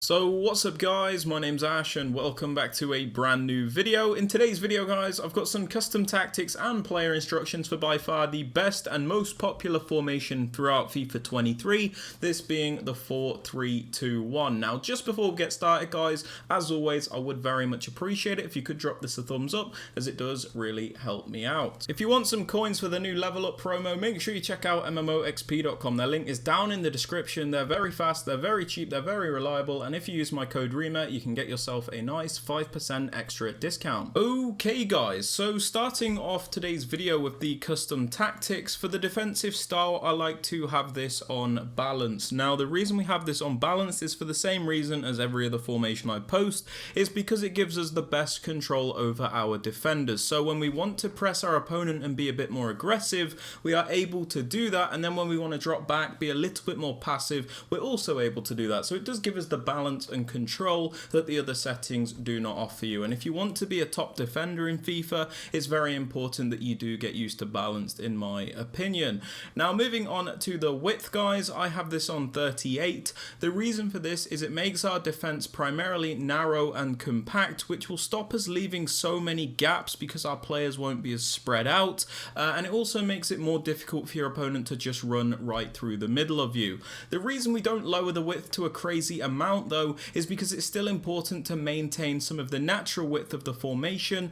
So what's up guys, my name's Ash and welcome back to a brand new video. In today's video guys, I've got some custom tactics and player instructions for by far the best and most popular formation throughout FIFA 23, this being the 4-3-2-1. Now just before we get started guys, as always I would very much appreciate it if you could drop this a thumbs up, as it does really help me out. If you want some coins for the new level up promo, make sure you check out MMOXP.com. Their link is down in the description. They're very fast, they're very cheap, they're very reliable, and if you use my code Rema, you can get yourself a nice 5% extra discount. Okay guys, so starting off today's video with the custom tactics. For the defensive style, I like to have this on balance. Now the reason we have this on balance is for the same reason as every other formation I post, is because it gives us the best control over our defenders. So when we want to press our opponent and be a bit more aggressive, we are able to do that, and then when we want to drop back, be a little bit more passive, we're also able to do that. So it does give us the balance and control that the other settings do not offer you. And if you want to be a top defender in FIFA, it's very important that you do get used to balanced, in my opinion. Now moving on to the width guys, I have this on 38. The reason for this is it makes our defense primarily narrow and compact, which will stop us leaving so many gaps because our players won't be as spread out, and it also makes it more difficult for your opponent to just run right through the middle of you. The reason we don't lower the width to a crazy amount though is because it's still important to maintain some of the natural width of the formation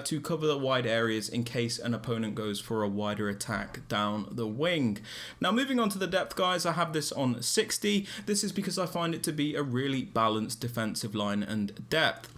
to cover the wide areas in case an opponent goes for a wider attack down the wing. Now moving on to the depth guys, I have this on 60. This is because I find it to be a really balanced defensive line and depth.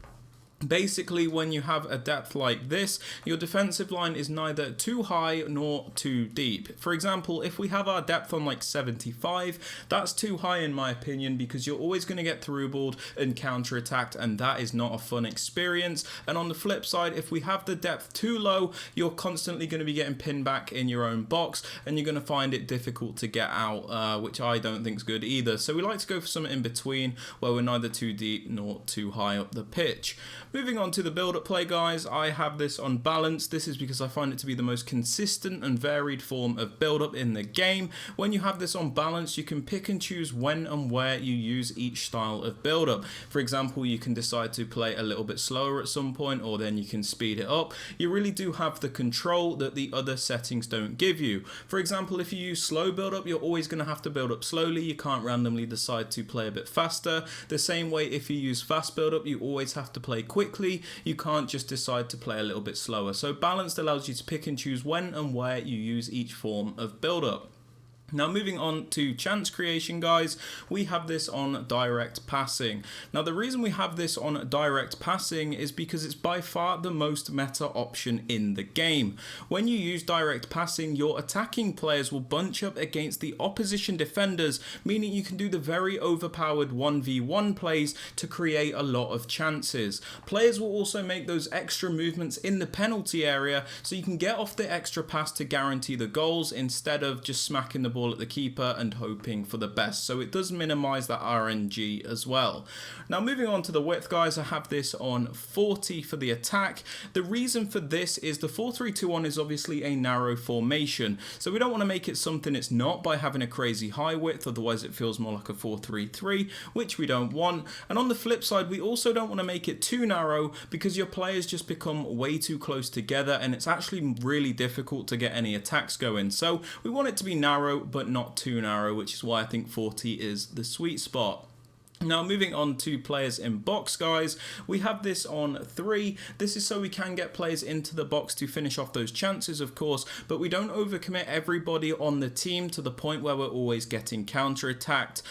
Basically, when you have a depth like this, your defensive line is neither too high nor too deep. For example, if we have our depth on like 75, that's too high in my opinion, because you're always going to get through-balled and counter-attacked, and that is not a fun experience. And on the flip side, if we have the depth too low, you're constantly going to be getting pinned back in your own box, and you're going to find it difficult to get out, which I don't think is good either. So we like to go for something in between, where we're neither too deep nor too high up the pitch. Moving on to the build-up play guys, I have this on balance. This is because I find it to be the most consistent and varied form of build-up in the game. When you have this on balance, you can pick and choose when and where you use each style of build-up. For example, you can decide to play a little bit slower at some point, or then you can speed it up. You really do have the control that the other settings don't give you. For example, if you use slow build-up, you're always going to have to build up slowly. You can't randomly decide to play a bit faster. The same way if you use fast build-up, you always have to play quickly. You can't just decide to play a little bit slower. So balanced allows you to pick and choose when and where you use each form of build-up. Now moving on to chance creation guys, we have this on direct passing. Now the reason we have this on direct passing is because it's by far the most meta option in the game. When you use direct passing, your attacking players will bunch up against the opposition defenders, meaning you can do the very overpowered 1v1 plays to create a lot of chances. Players will also make those extra movements in the penalty area, so you can get off the extra pass to guarantee the goals instead of just smacking the ball at the keeper and hoping for the best. So it does minimize that RNG as well. Now moving on to the width guys, I have this on 40 for the attack. The reason for this is the 4-3-2-1 is obviously a narrow formation, so we don't want to make it something it's not by having a crazy high width, otherwise it feels more like a 4-3-3, which we don't want. And on the flip side, we also don't want to make it too narrow, because your players just become way too close together and it's actually really difficult to get any attacks going. So we want it to be narrow but not too narrow, which is why I think 40 is the sweet spot. Now moving on to players in box guys, we have this on 3. This is so we can get players into the box to finish off those chances of course, but we don't overcommit everybody on the team to the point where we're always getting counter-attacked,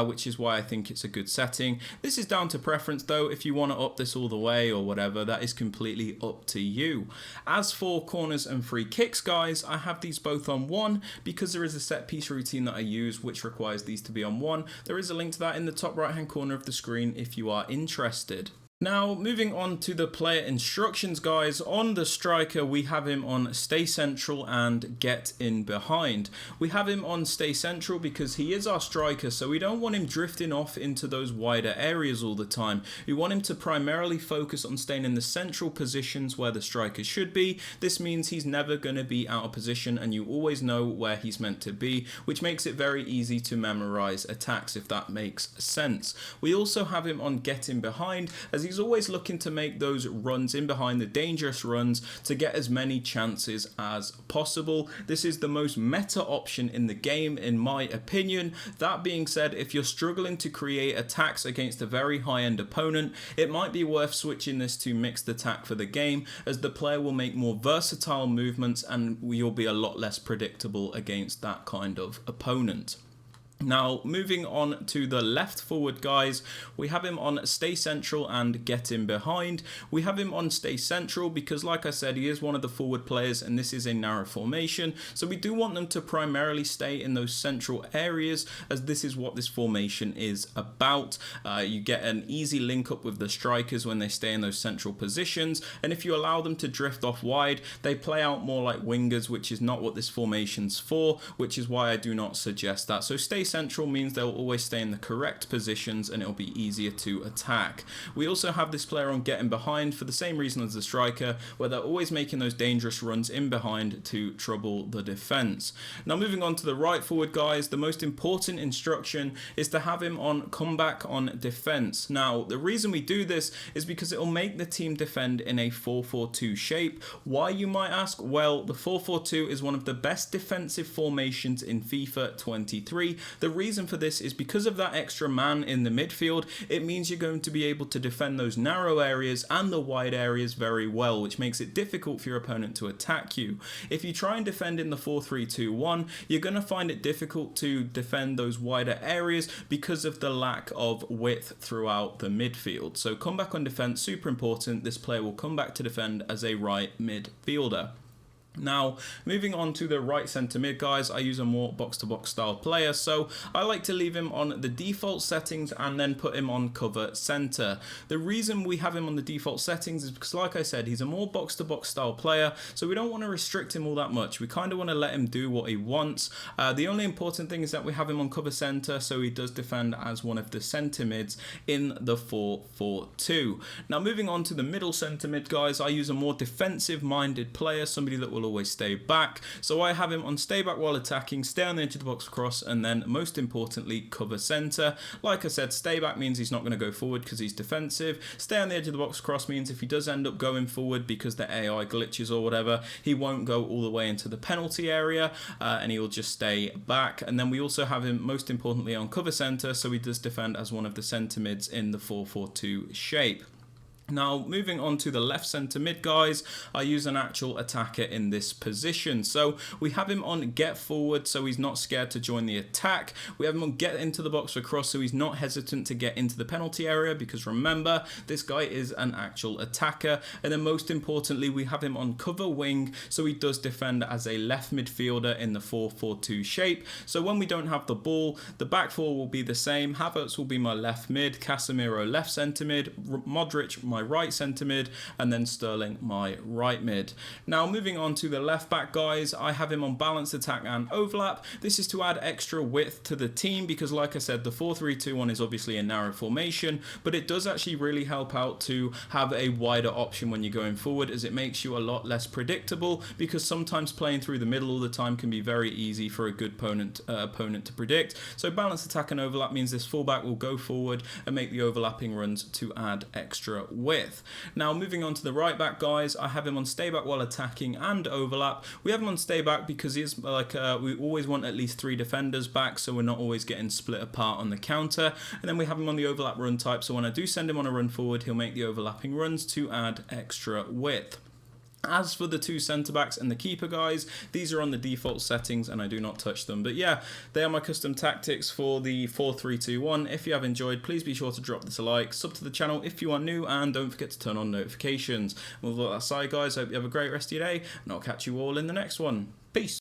which is why I think it's a good setting. This is down to preference though. If you want to up this all the way or whatever, that is completely up to you. As for corners and free kicks guys, I have these both on 1 because there is a set piece routine that I use which requires these to be on 1. There is a link to that in the top right hand corner of the screen if you are interested. Now, moving on to the player instructions, guys. On the striker, we have him on stay central and get in behind. We have him on stay central because he is our striker, so we don't want him drifting off into those wider areas all the time. We want him to primarily focus on staying in the central positions where the striker should be. This means he's never going to be out of position and you always know where he's meant to be, which makes it very easy to memorize attacks, if that makes sense. We also have him on get in behind, as he's always looking to make those runs in behind, the dangerous runs, to get as many chances as possible. This is the most meta option in the game, in my opinion. That being said, if you're struggling to create attacks against a very high-end opponent, it might be worth switching this to mixed attack for the game, as the player will make more versatile movements and you'll be a lot less predictable against that kind of opponent. Now, moving on to the left forward, guys, we have him on stay central and get in behind. We have him on stay central because, like I said, he is one of the forward players and this is a narrow formation. So we do want them to primarily stay in those central areas, as this is what this formation is about. You get an easy link up with the strikers when they stay in those central positions. And if you allow them to drift off wide, they play out more like wingers, which is not what this formation's for, which is why I do not suggest that. So stay central means they'll always stay in the correct positions and it'll be easier to attack. We also have this player on getting behind for the same reason as the striker, where they're always making those dangerous runs in behind to trouble the defense. Now, moving on to the right forward, guys, the most important instruction is to have him on comeback on defense. Now, the reason we do this is because it will make the team defend in a 4-4-2 shape. Why, you might ask? Well, the 4-4-2 is one of the best defensive formations in FIFA 23. The reason for this is because of that extra man in the midfield. It means you're going to be able to defend those narrow areas and the wide areas very well, which makes it difficult for your opponent to attack you. If you try and defend in the 4-3-2-1, you're going to find it difficult to defend those wider areas because of the lack of width throughout the midfield. So comeback on defense, super important. This player will come back to defend as a right midfielder. Now, moving on to the right centre mid, guys, I use a more box-to-box style player, so I like to leave him on the default settings and then put him on cover centre. The reason we have him on the default settings is because, like I said, he's a more box-to-box style player, so we don't want to restrict him all that much. We kind of want to let him do what he wants. The only important thing is that we have him on cover centre, so he does defend as one of the centre mids in the 4-4-2. Now, moving on to the middle centre mid, guys, I use a more defensive-minded player, somebody that will always stay back. So I have him on stay back while attacking, stay on the edge of the box cross, and then most importantly, cover center. Like I said, stay back means he's not going to go forward because he's defensive. Stay on the edge of the box cross means if he does end up going forward because the AI glitches or whatever, he won't go all the way into the penalty area and he will just stay back. And then we also have him most importantly on cover center, so he does defend as one of the center mids in the 4-4-2 shape. Now, moving on to the left centre mid, guys, I use an actual attacker in this position. So we have him on get forward, so he's not scared to join the attack. We have him on get into the box for cross, so he's not hesitant to get into the penalty area, because remember, this guy is an actual attacker. And then most importantly, we have him on cover wing, so he does defend as a left midfielder in the 4-4-2 shape. So when we don't have the ball, the back four will be the same. Havertz will be my left mid, Casemiro left centre mid, Modric my right centre mid, and then Sterling my right mid. Now, moving on to the left back, guys, I have him on balanced attack and overlap. This is to add extra width to the team because, like I said, the 4-3-2-1 is obviously a narrow formation, but it does actually really help out to have a wider option when you're going forward, as it makes you a lot less predictable, because sometimes playing through the middle all the time can be very easy for a good opponent to predict. So balanced attack and overlap means this fullback will go forward and make the overlapping runs to add extra width. Now, moving on to the right back, guys, I have him on stay back while attacking and overlap. We have him on stay back because he's like we always want at least 3 defenders back, so we're not always getting split apart on the counter. And then we have him on the overlap run type, so when I do send him on a run forward, he'll make the overlapping runs to add extra width. As for the 2 centre-backs and the keeper, guys, these are on the default settings and I do not touch them. But yeah, they are my custom tactics for the 4-3-2-1. If you have enjoyed, please be sure to drop this a like, sub to the channel if you are new, and don't forget to turn on notifications. With all that aside, guys, I hope you have a great rest of your day, and I'll catch you all in the next one. Peace.